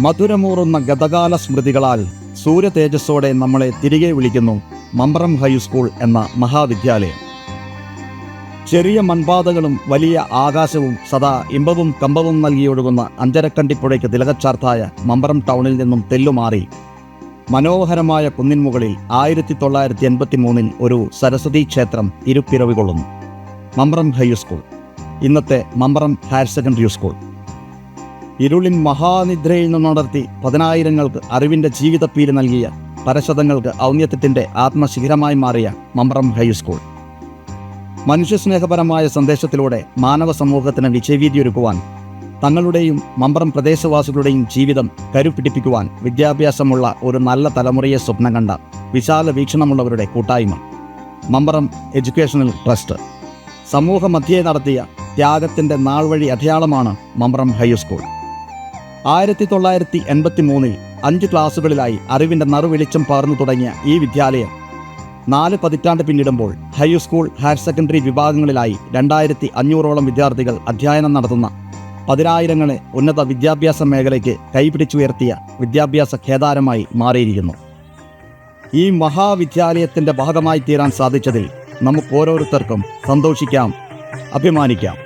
മധുരമൂറുന്ന ഗതകാല സ്മൃതികളാൽ സൂര്യതേജസ്സോടെ നമ്മളെ തിരികെ വിളിക്കുന്നു മമ്പ്രം ഹൈസ്കൂൾ എന്ന മഹാവിദ്യാലയം. ചെറിയ മൺപാതകളും വലിയ ആകാശവും സദാ ഇമ്പവും കമ്പവും നൽകിയൊഴുകുന്ന അഞ്ചരക്കണ്ടിപ്പുഴയ്ക്ക് തിലകച്ചാർത്തായ മമ്പ്രം ടൗണിൽ നിന്നും തെല്ലുമാറി മനോഹരമായ കുന്നിൻമുകളിൽ 1983 ഒരു സരസ്വതി ക്ഷേത്രം ഇരുപ്പിറവികൊള്ളുന്നു. മമ്പ്രം ഹൈസ്കൂൾ, ഇന്നത്തെ മമ്പ്രം ഹയർ സെക്കൻഡറി സ്കൂൾ. ഇരുളിൻ മഹാനിദ്രയിൽ നിന്നുണർത്തി പതിനായിരങ്ങൾക്ക് അറിവിൻ്റെ ജീവിതപ്പീര് നൽകിയ പരശതങ്ങൾക്ക് ഔന്നത്യത്തിൻ്റെ ആത്മശിഖരമായി മാറിയ മമ്പ്രം ഹൈസ്കൂൾ. മനുഷ്യസ്നേഹപരമായ സന്ദേശത്തിലൂടെ മാനവ സമൂഹത്തിന് വിജയവീതിയൊരുക്കുവാൻ, തങ്ങളുടെയും മമ്പ്രം പ്രദേശവാസികളുടെയും ജീവിതം കരുപിടിപ്പിക്കുവാൻ വിദ്യാഭ്യാസമുള്ള ഒരു നല്ല തലമുറയെ സ്വപ്നം കണ്ട വിശാല വീക്ഷണമുള്ളവരുടെ കൂട്ടായ്മ മമ്പ്രം എഡ്യൂക്കേഷണൽ ട്രസ്റ്റ് സമൂഹ മധ്യേ നടത്തിയ ത്യാഗത്തിൻ്റെ നാൾവഴി അടയാളമാണ് മമ്പ്രം ഹൈസ്കൂൾ. 1983 5 ക്ലാസുകളിലായി അറിവിൻ്റെ നറുവെളിച്ചം പകർന്നു തുടങ്ങിയ ഈ വിദ്യാലയം 4 പതിറ്റാണ്ട് പിന്നിടുമ്പോൾ ഹൈസ്കൂൾ, ഹയർ സെക്കൻഡറി വിഭാഗങ്ങളിലായി 2500ഓളം വിദ്യാർത്ഥികൾ അധ്യയനം നടത്തുന്ന പതിനായിരങ്ങളെ ഉന്നത വിദ്യാഭ്യാസ മേഖലയ്ക്ക് കൈപിടിച്ചുയർത്തിയ വിദ്യാഭ്യാസ കേദാരമായി മാറിയിരിക്കുന്നു. ഈ മഹാവിദ്യാലയത്തിൻ്റെ ഭാഗമായി തീരാൻ സാധിച്ചതിൽ നമുക്ക് ഓരോരുത്തർക്കും സന്തോഷിക്കാം, അഭിമാനിക്കാം.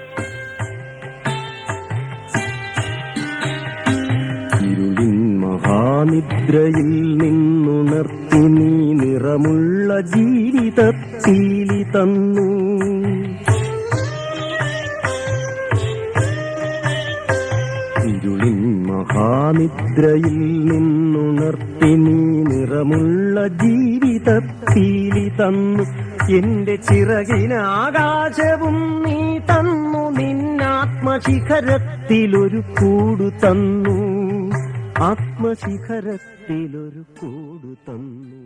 ഇരുളിൻ മഹാനിദ്രയിൽ നിന്നുണർത്തി നീ നിറമുള്ള ജീവിതത്തീലി തന്നു. ഇരുളിൻ മഹാനിദ്രയിൽ നിന്നുണർത്തി നീ നിറമുള്ള ജീവിതത്തീലി തന്നു. എന്റെ ചിറകിനാകാശവും നീ തന്നു, നിന്നാത്മശിഖരത്തിലൊരു കൂടു തന്നു, ആത്മശിഖരത്തിലൊരു കൂടു തന്നു.